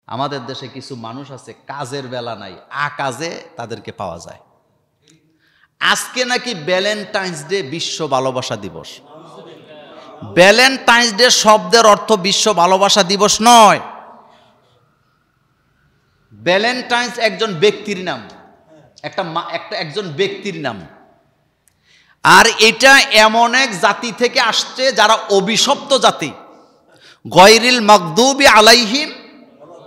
আমাদের দেশে কিছু মানুষ আছে কাজের বেলা নাই, আকাজে তাদেরকে পাওয়া যায়। আজকে নাকি ভ্যালেন্টাইন্স ডে, বিশ্ব ভালোবাসা দিবস। ভ্যালেন্টাইন্স ডে শব্দের অর্থ বিশ্ব ভালোবাসা দিবস নয়। ভ্যালেন্টাইন্স একজন ব্যক্তির নাম, একজন ব্যক্তির নাম। আর এটা এমন এক জাতি থেকে আসছে যারা অভিশপ্ত জাতি। গয়রিল মাগদুবি আলাইহিম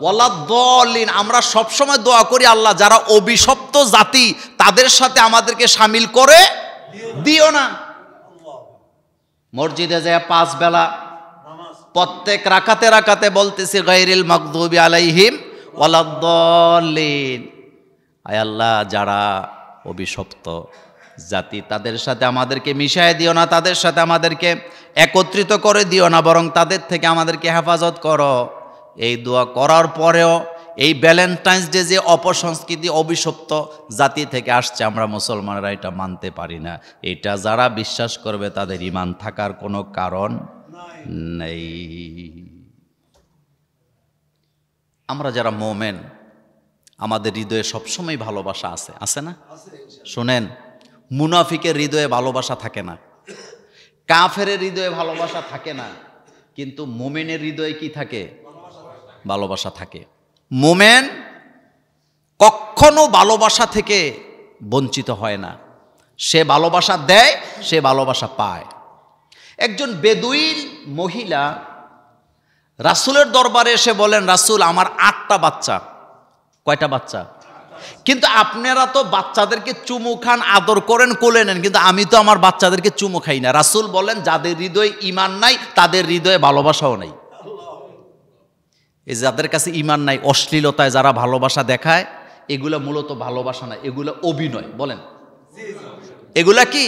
ওয়ালাদ-দাল্লিন। আমরা সবসময় দোয়া করি, আল্লাহ যারা অভিশপ্ত জাতি তাদের সাথে আমাদেরকে শামিল করে দিও না। মসজিদে যায় 5 বেলা প্রত্যেক রাকাতে রাকাতে বলতেছি গয়রিল মাগদুবি আলাইহিম ওয়ালাদ-দাল্লিন। আয় আল্লাহ যারা অভিশপ্ত জাতি তাদের সাথে আমাদেরকে মিশায় দিও না, তাদের সাথে আমাদেরকে একত্রিত করে দিও না, বরং তাদের থেকে আমাদেরকে হেফাজত করো। এই দোয়া করার পরেও এই ভ্যালেন্টাইন্স ডে যে অপসংস্কৃতি অভিশপ্ত জাতি থেকে আসছে, আমরা মুসলমানরা এটা মানতে পারি না। এটা যারা বিশ্বাস করবে তাদের ঈমান থাকার কোনো কারণ নেই। আমরা যারা মুমিন, আমাদের হৃদয়ে সবসময় ভালোবাসা আছে, আছে না? শোনেন, মুনাফিকের হৃদয়ে ভালোবাসা থাকে না, কাফেরের হৃদয়ে ভালোবাসা থাকে না, কিন্তু মুমিনের হৃদয়ে কি থাকে? ভালোবাসা থাকে। মুমিন কখনো ভালোবাসা থেকে বঞ্চিত হয় না, সে ভালোবাসা দেয়, সে ভালোবাসা পায়। একজন বেদুইন মহিলা রাসূলের দরবারে এসে বলেন, রাসূল আমার 8টা বাচ্চা। কয়টা বাচ্চা? কিন্তু আপনারা তো বাচ্চাদেরকে চুমু খান, আদর করেন, কোলে নেন, কিন্তু আমি তো আমার বাচ্চাদেরকে চুমু খাই না। রাসূল বলেন, যাদের হৃদয়ে ঈমান নাই তাদের হৃদয়ে ভালোবাসাও নাই। এই যাদের কাছে ঈমান নাই, অশ্লীলতায় যারা ভালোবাসা দেখায়, এগুলা মূলত ভালোবাসা না, এগুলা অভিনয়। বলেন, এগুলা কি?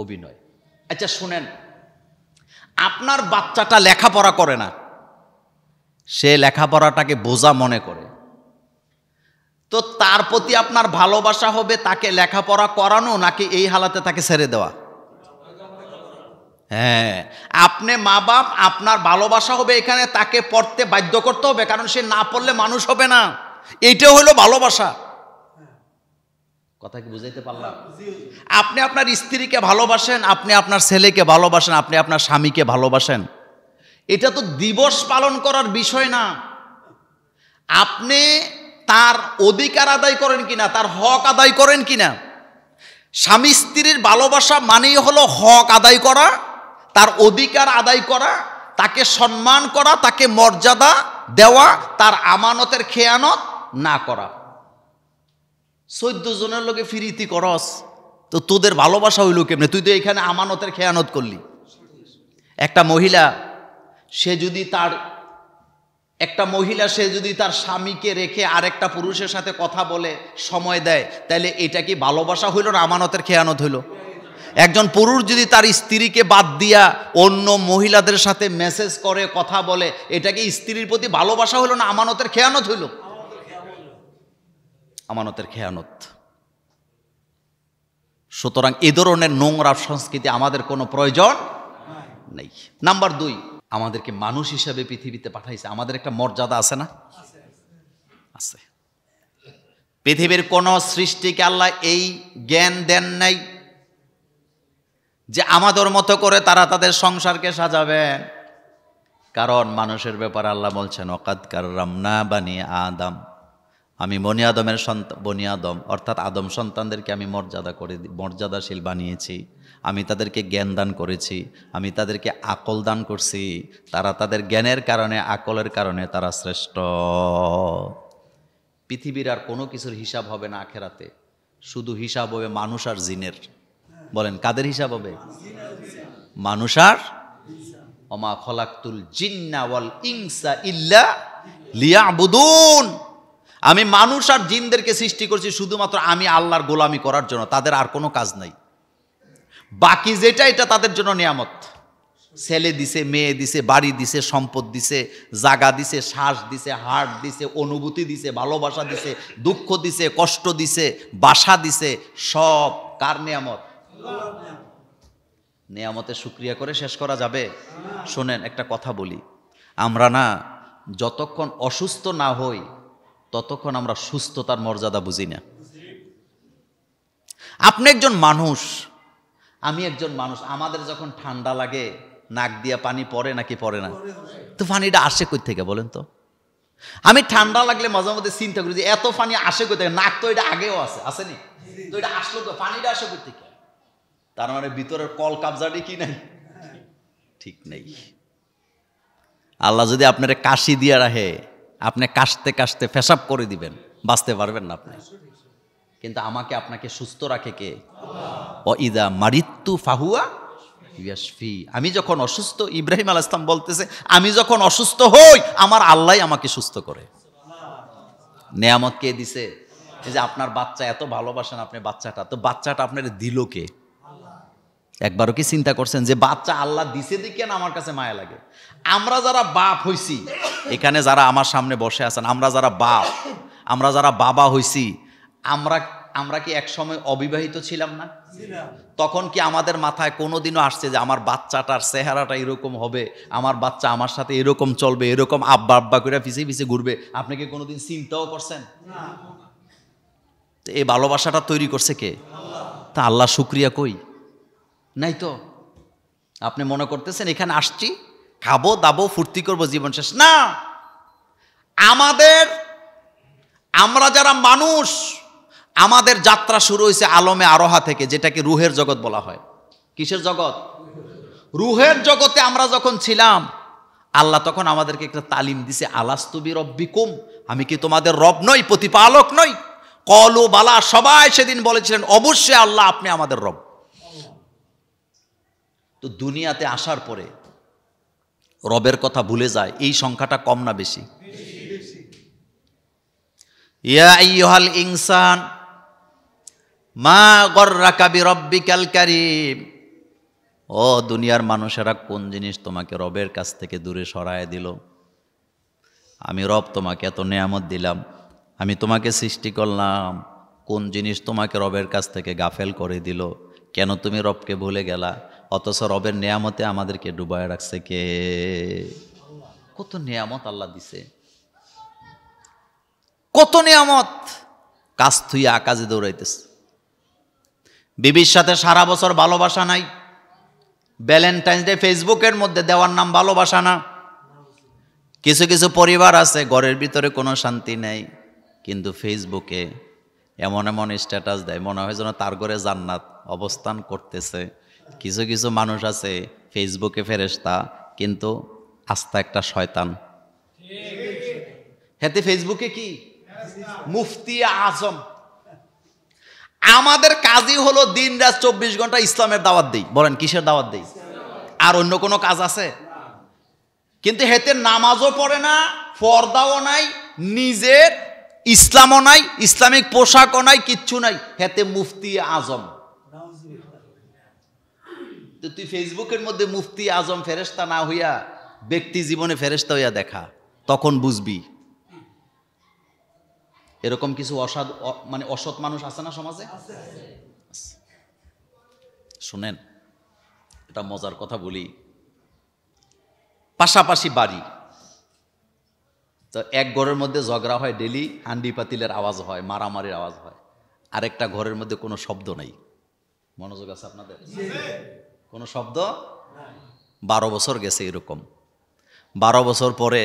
অভিনয়। আচ্ছা শুনেন, আপনার বাচ্চাটা লেখাপড়া করে না, সে লেখাপড়াটাকে বোঝা মনে করে, তো তার প্রতি আপনার ভালোবাসা হবে তাকে লেখাপড়া করানো নাকি এই হালাতে তাকে ছেড়ে দেওয়া? হ্যাঁ, আপনি মা বাপ, আপনার ভালোবাসা হবে এখানে তাকে পড়তে বাধ্য করতে হবে, কারণ সে না পড়লে মানুষ হবে না। এইটাও হলো ভালোবাসা। কথা কি বুঝাইতে পারলাম? আপনি আপনার স্ত্রীকে ভালোবাসেন, আপনি আপনার ছেলেকে ভালোবাসেন, আপনি আপনার স্বামীকে ভালোবাসেন, এটা তো দিবস পালন করার বিষয় না। আপনি তার অধিকার আদায় করেন কিনা, তার হক আদায় করেন কিনা। স্বামী স্ত্রীর ভালোবাসা মানেই হলো হক আদায় করা, তার অধিকার আদায় করা, তাকে সম্মান করা, তাকে মর্যাদা দেওয়া, তার আমানতের খেয়ানত না করা। 14 জনের লোকে ফিরিতি করস, তো তোদের ভালোবাসা হইল কেমনে? তুই তো এখানে আমানতের খেয়ানত করলি। একটা মহিলা সে যদি তার স্বামীকে রেখে আরেকটা পুরুষের সাথে কথা বলে সময় দেয়, তাহলে এটা কি ভালোবাসা হইল না আমানতের খেয়ানত হইল? একজন পুরুষ যদি তার স্ত্রীকে বাদ দিয়া অন্য মহিলাদের সাথে মেসেজ করে, কথা বলে, এটা কি স্ত্রীর প্রতি ভালোবাসা হইল না আমানতের খেয়ানত হইল? আমানতের খেয়ানত। সুতরাং এ ধরনের নোংরা সংস্কৃতি আমাদের কোনো প্রয়োজন নেই। নাম্বার 2, আমাদেরকে মানুষ হিসাবে পৃথিবীতে পাঠাইছে, আমাদের একটা মর্যাদা আছে না? আছে। পৃথিবীর কোন সৃষ্টিকে আল্লাহ এই জ্ঞান দেন নাই যে আমাদের মতো করে তারা তাদের সংসারকে সাজাবেন। কারণ মানুষের ব্যাপারে আল্লাহ বলছেন, ওয়াকাদ কাররামনা বানি আদম, আমি বনি আদমের বনি আদম অর্থাৎ আদম সন্তানদেরকে আমি মর্যাদাশীল বানিয়েছি, আমি তাদেরকে জ্ঞান দান করেছি, আমি তাদেরকে আকল দান করছি, তারা তাদের জ্ঞানের কারণে, আকলের কারণে তারা শ্রেষ্ঠ। পৃথিবীর আর কোনো কিছুর হিসাব হবে না আখেরাতে, শুধু হিসাব হবে মানুষ আর জিনের। বলেন, কাদের হিসাব হবে? মানুষ আর। ওমা খলাকতুল জিন্না ওয়াল ইনসা ইল্লা লিয়াবুদুন, আমি মানুষ আর জিনদেরকে সৃষ্টি করছি শুধুমাত্র আমি আল্লাহর গোলামি করার জন্য, তাদের আর কোনো কাজ নাই। বাকি যেটা এটা তাদের জন্য নিয়ামত। ছেলে দিছে, মেয়ে দিছে, বাড়ি দিছে, সম্পদ দিছে, জাগা দিছে, শ্বাস দিছে, হার্ট দিছে, অনুভূতি দিছে, ভালোবাসা দিছে, দুঃখ দিছে, কষ্ট দিছে, বাসা দিছে, সব কার নিয়ামত? নিয়ামতের শুকরিয়া করে শেষ করা যাবে? শোনেন, একটা কথা বলি, আমরা না যতক্ষণ অসুস্থ না হই ততক্ষণ আমরা সুস্থতার মর্যাদা বুঝি না। আপনি একজন মানুষ, আমি একজন মানুষ, আমাদের যখন ঠান্ডা লাগে নাক দিয়া পানি পড়ে নাকি পড়ে না? তো পানিটা আসে কই থেকে বলেন তো? আমি ঠান্ডা লাগলে মাঝে মধ্যে চিন্তা করি যে এত পানি আসে কই থেকে? নাক তো এটা আগেও আছে, আসেনি? তো এটা আসলো তো, পানিটা আসে কই থেকে? তার মানে ভিতরের কল কাবজাটি কি নাই? ঠিক নেই। আল্লাহ যদি আপনার কাশি দিয়া রাখে, আপনি কাশতে কাশতে পেশাব করে দিবেন, বাঁচতে পারবেন না আপনি। কিন্তু আমাকে আপনাকে সুস্থ রাখে কে? ইদা মারিত্তু ফাহুয়া ইয়াশফি। আমি যখন অসুস্থ, ইব্রাহিম আলাইহিস সালাম বলতেছে, আমি যখন অসুস্থ হই আমার আল্লাহ আমাকে সুস্থ করে। নেয়ামত কে দিছে? এই যে আপনার বাচ্চা, এত ভালোবাসেন আপনি বাচ্চাটা, তো বাচ্চাটা আপনার দিল কে? একবারও কি চিন্তা করছেন যে বাচ্চা আল্লাহ দিছে দেখে না আমার কাছে মায়া লাগে? আমরা যারা বাপ হইছি, এখানে যারা আমার সামনে বসে আছেন, আমরা যারা বাপ, আমরা যারা বাবা হইছি, আমরা কি এক সময় অবিবাহিত ছিলাম না? তখন কি আমাদের মাথায় কোনোদিনও আসছে যে আমার বাচ্চাটার চেহারাটা এরকম হবে, আমার বাচ্চা আমার সাথে এরকম চলবে, এরকম আব্বা আব্বা করে পিছিয়ে পিছিয়ে ঘুরবে? আপনি কি কোনোদিন চিন্তাও করছেন? এই ভালোবাসাটা তৈরি করছে কে? তা আল্লাহ শুকরিয়া কই? নাই তো। আপনি মনে করতেছেন এখানে আসছি খাবো দাবো ফুর্তি করবো জীবন শেষ না। আমরা যারা মানুষ, আমাদের যাত্রা শুরু হয়েছে আলমে আরোহা থেকে, যেটাকে রুহের জগৎ বলা হয়। কিসের জগৎ? রুহের জগতে আমরা যখন ছিলাম, আল্লাহ তখন আমাদেরকে একটা তালিম দিছে, আলাস্তু বিরব্বিকুম, আমি কি তোমাদের রব নই, প্রতিপালক নই? কলু বালা, সবাই সেদিন বলেছিলেন অবশ্যই আল্লাহ আপনি আমাদের রব। তো দুনিয়াতে আসার পরে রবের কথা ভুলে যায়, এই সংখ্যাটা কম না বেশি? ইয়া আইয়ুহাল ইনসান মা গররাকা বিরব্বিকাল কারীম। ও দুনিয়ার মানুষেরা, কোন জিনিস তোমাকে রবের কাছ থেকে দূরে সরায় দিল? আমি রব তোমাকে এত নেয়ামত দিলাম, আমি তোমাকে সৃষ্টি করলাম, কোন জিনিস তোমাকে রবের কাছ থেকে গাফেল করে দিল? কেন তুমি রবকে ভুলে গেলা? অথচ রবের নেয়ামতে আমাদেরকে ডুবায় রাখছে কে? কত নেয়ামত আল্লাহ দিছে, কত নেয়ামত। কাজ থুইয়া আকাশে দৌড়াইতেছে। বিবির সাথে সারা বছর ভালোবাসা নাই, ভ্যালেন্টাইন্স ডে ফেসবুকের মধ্যে দেওয়ার নাম ভালোবাসা না। কিছু কিছু পরিবার আছে ঘরের ভিতরে কোনো শান্তি নেই, কিন্তু ফেসবুকে এমন এমন স্ট্যাটাস দেয় মনে হয় যেন তার ঘরে জান্নাত অবস্থান করতেছে। কিছু কিছু মানুষ আছে ফেসবুকে ফেরেশতা, কিন্তু আস্থা একটা শয়তান। হেতে ফেসবুকে কি মুফতি আজম। আমাদের কাজই হলো দিন রাত 24 ঘন্টা ইসলামের দাওয়াত দেই। বলেন কিসের দাওয়াত দেই? আর অন্য কোনো কাজ আছে? কিন্তু হেতে নামাজও পড়ে না, পর্দাও নাই, নিজের ইসলামও নাই, ইসলামিক পোশাকও নাই, কিচ্ছু নাই, হেতে মুফতি আজম। তো তুই ফেসবুকের মধ্যে মুফতি আজম ফেরেশতা না হইয়া ব্যক্তি জীবনে ফেরেশতা হইয়া দেখা, তখন বুঝবি। এরকম কিছু অসৎ মানুষ আছে না সমাজে? শুনেন, এটা মজার কথা বলি। পাশাপাশি বাড়ি, তো এক ঘরের মধ্যে ঝগড়া হয় ডেলি, হান্ডি পাতিলের আওয়াজ হয়, মারামারির আওয়াজ হয়। আরেকটা ঘরের মধ্যে কোনো শব্দ নাই। মনোযোগ আছে আপনাদের? কোনো শব্দ? 12 বছর গেছে এরকম। 12 বছর পরে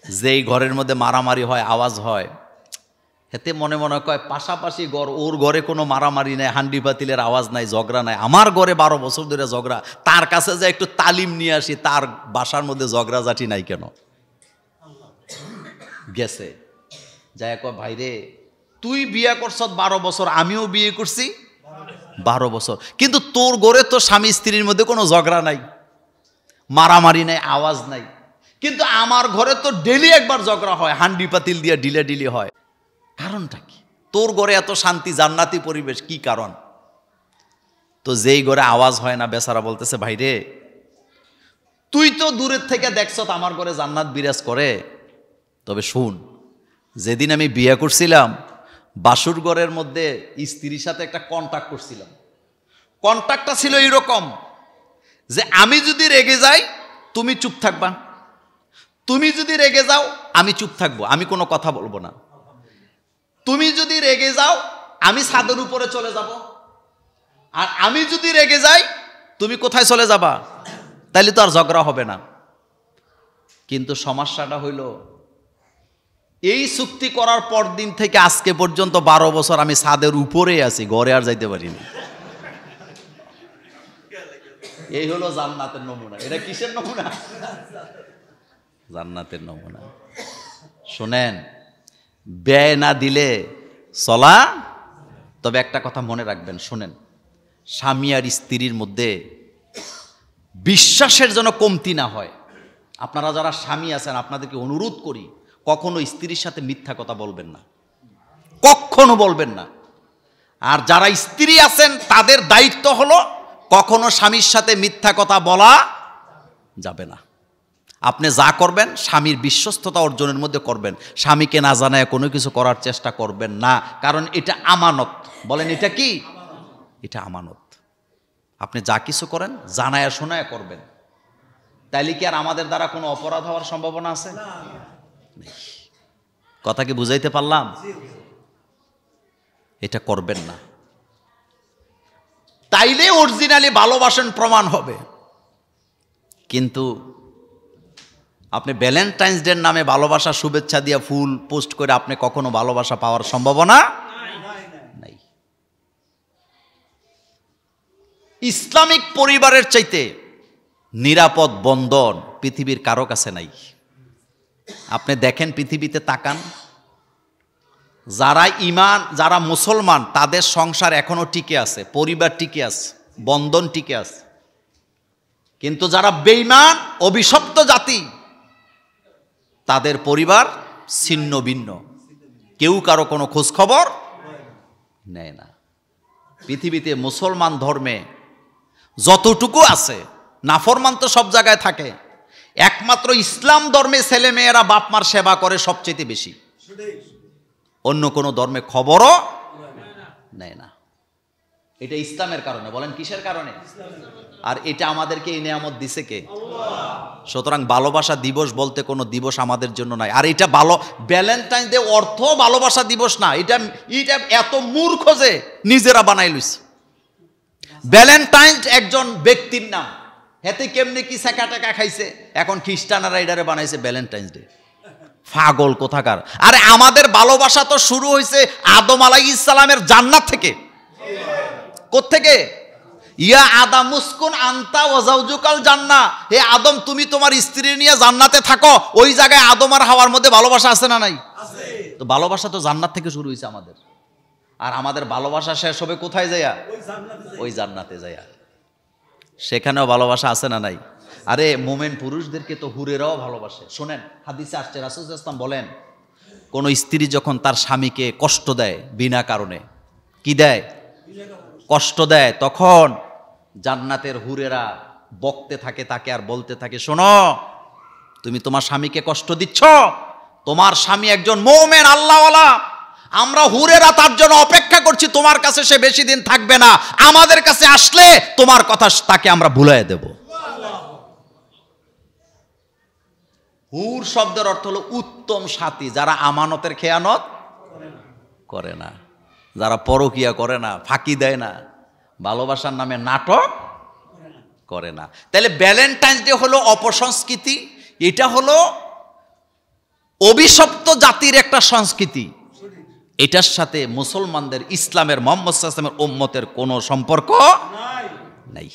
যেই ঘরের মধ্যে মারামারি হয়, আওয়াজ হয়, হেতে মনে মনে কয় পাশাপাশি ঘর, ওর ঘরে কোনো মারামারি নাই, হান্ডি পাতিলের আওয়াজ নাই, ঝগড়া নাই, আমার ঘরে 12 বছর ধরে ঝগড়া, তার কাছে যে একটু তালিম নিয়ে আসি, তার বাসার মধ্যে ঝগড়া জাটি নাই কেন? গেছে যাই কয়, ভাইরে তুই বিয়ে করছ 12 বছর, আমিও বিয়ে করছি 12 বছর, কিন্তু তোর ঘরে তো স্বামী স্ত্রীর মধ্যে কোনো ঝগড়া নাই, মারামারি নাই, আওয়াজ নাই, কিন্তু আমার ঘরে তো ডেলি একবার ঝগড়া হয়, হান্ডি পাতিল দিয়ে ডিলি হয়। কারণটা কি? তোর ঘরে এত শান্তি জান্নাতি পরিবেশ, কি কারণ? তো যেই ঘরে আওয়াজ হয় না, বেচারা বলতেছে, ভাইরে তুই তো দূরের থেকে দেখছ আমার ঘরে জান্নাত বিরাজ করে, তবে শুন, যেদিন আমি বিয়ে করছিলাম বাসুর ঘরের মধ্যে স্ত্রীর সাথে একটা কন্ট্যাক্ট করছিলাম। কন্ট্যাক্টটা ছিল এইরকম যে আমি যদি রেগে যাই তুমি চুপ থাকবা, তুমি যদি রেগে যাও আমি চুপ থাকবো, আমি কোনো কথা বলবো না। তুমি যদি রেগে যাও আমি ছাদের উপরে চলে যাব, আর আমি যদি রেগে যাই তুমি কোথায় চলে যাবা, তাইলে তো আর ঝগড়া হবে না। কিন্তু সমস্যাটা হইল এই চুক্তি করার পর দিন থেকে আজকে পর্যন্ত 12 বছর আমি ছাদের উপরে আছি, ঘরে আর যাইতে পারিনি। এই হলো জান্নাতের নমুনা। এটা কিসের নমুনা? জান্নাতের নমুনা। শোনেন, ব্যয় না দিলে চলা। তবে একটা কথা মনে রাখবেন, শোনেন, স্বামী আর স্ত্রীর মধ্যে বিশ্বাসের যেন কমতি না হয়। আপনারা যারা স্বামী আছেন আপনাদেরকে অনুরোধ করি, কখনো স্ত্রীর সাথে মিথ্যা কথা বলবেন না, কখনো বলবেন না। আর যারা স্ত্রী আছেন তাদের দায়িত্ব হলো কখনো স্বামীর সাথে মিথ্যা কথা বলা যাবে না। আপনি যা করবেন স্বামীর বিশ্বস্ততা অর্জনের মধ্যে করবেন, স্বামীকে না জানায় কোনো কিছু করার চেষ্টা করবেন না, কারণ এটা আমানত। বলেন, এটা কি? এটা আমানত। আপনি যা কিছু করেন জানায়া শোনায়া করবেন, তাইলে কি আর আমাদের দ্বারা কোনো অপরাধ হওয়ার সম্ভাবনা আছে? নেই। কথা কি বুঝাইতে পারলাম? এটা করবেন না, তাইলে অরিজিনালি ভালোবাসেন প্রমাণ হবে। কিন্তু আপনি ভ্যালেন্টাইন্স ডের নামে ভালোবাসা শুভেচ্ছা দিয়ে ফুল পোস্ট করে আপনি কখনো ভালোবাসা পাওয়ার সম্ভাবনা নাই। ইসলামিক পরিবারের চাইতে নিরাপদ বন্ধন পৃথিবীর কারো কাছে নাই। আপনি দেখেন, পৃথিবীতে তাকান, যারা ইমান, যারা মুসলমান তাদের সংসার এখনো টিকে আছে, পরিবার টিকে আছে, বন্ধন টিকে আছে। কিন্তু যারা বেঈমান অভিশপ্ত জাতি তাদের পরিবার ছিন্ন ভিন্ন, কেউ কারো কোনো খোঁজ খবর নেয় না। পৃথিবীতে মুসলমান ধর্মে যতটুকু আছে, নাফরমান তো সব জায়গায় থাকে, একমাত্র ইসলাম ধর্মে ছেলে মেয়েরা বাপ মার সেবা করে সবচেয়ে বেশি, অন্য কোনো ধর্মে খবরও নেয় না। এটা ইসলামের কারণে। বলেন, কিসের কারণে? আর এটা আমাদেরকে এই নিয়ামত দিছে কে? সুতরাং ভালোবাসা দিবস বলতে কোনো দিবস আমাদের জন্য নাই। আর এটা ভ্যালেন্টাইন ডে অর্থ ভালোবাসা দিবস না, এটা এত মূর্খ যে নিজেরা বানাই লইছে। ভ্যালেন্টাইন একজন ব্যক্তির নাম, হেতে কেমনে কি সেকা টেকা খাইছে, এখন খ্রিস্টানরা এটারে বানাইছে ভ্যালেন্টাইন্স ডে। পাগল কোথাকার। আরে আমাদের ভালোবাসা তো শুরু হয়েছে আদম আলাইহিস সালামের জান্নাত থেকে। কোত্থেকে? ইয়া আদম মুসকুন আনতা ওয়া যাওজুকাল জান্নাহ, হে আদম তুমি তোমার স্ত্রী নিয়ে জান্নাতে থাকো। ওই জায়গায় আদম আর হাওয়ার মধ্যে ভালোবাসা আছে না নাই? আছে। তো ভালোবাসা তো জান্নাত থেকে শুরু হয়েছে আমাদের। আর আমাদের ভালোবাসা শেষ হবে কোথায় যাইয়া? ওই জান্নাতে যাইয়া। সেখানেও ভালোবাসা আছে না নাই? আরে মোমেন পুরুষদেরকে তো হুরেরাও ভালোবাসে। শোনেন, হাদিসে আসছে রাসূল সাল্লাল্লাহু আলাইহি ওয়াসাল্লাম বলেন, কোন স্ত্রী যখন তার স্বামীকে কষ্ট দেয় বিনা কারণে, কি দেয়? কষ্ট দেয়, তখন জান্নাতের হুরেরা বকতে থাকে তাকে, আর বলতে থাকে, শোনো তুমি তোমার স্বামীকে কষ্ট দিচ্ছ, তোমার স্বামী একজন মুমিন আল্লাহওয়ালা, আমরা হুরেরা তার জন্য অপেক্ষা করছি, তোমার কাছে সে বেশি দিন থাকবে না, আমাদের কাছে আসলে তোমার কথা তাকে আমরা ভুলাইয়া দেব। হুর শব্দের অর্থ হলো উত্তম সাথী, যারা আমানতের খেয়ানত করে না, যারা পরকিয়া করে না, ফাঁকি দেয় না, ভালোবাসার নামে নাটক করে না। তাহলে ভ্যালেন্টাইন্স ডে হলো অপসংস্কৃতি, এটা হলো অভিশপ্ত জাতির একটা সংস্কৃতি। এটার সাথে মুসলমানদের, ইসলামের, মুহাম্মদ সাল্লাল্লাহু আলাইহি ওয়াসাল্লামের উম্মতের কোনো সম্পর্ক নাই।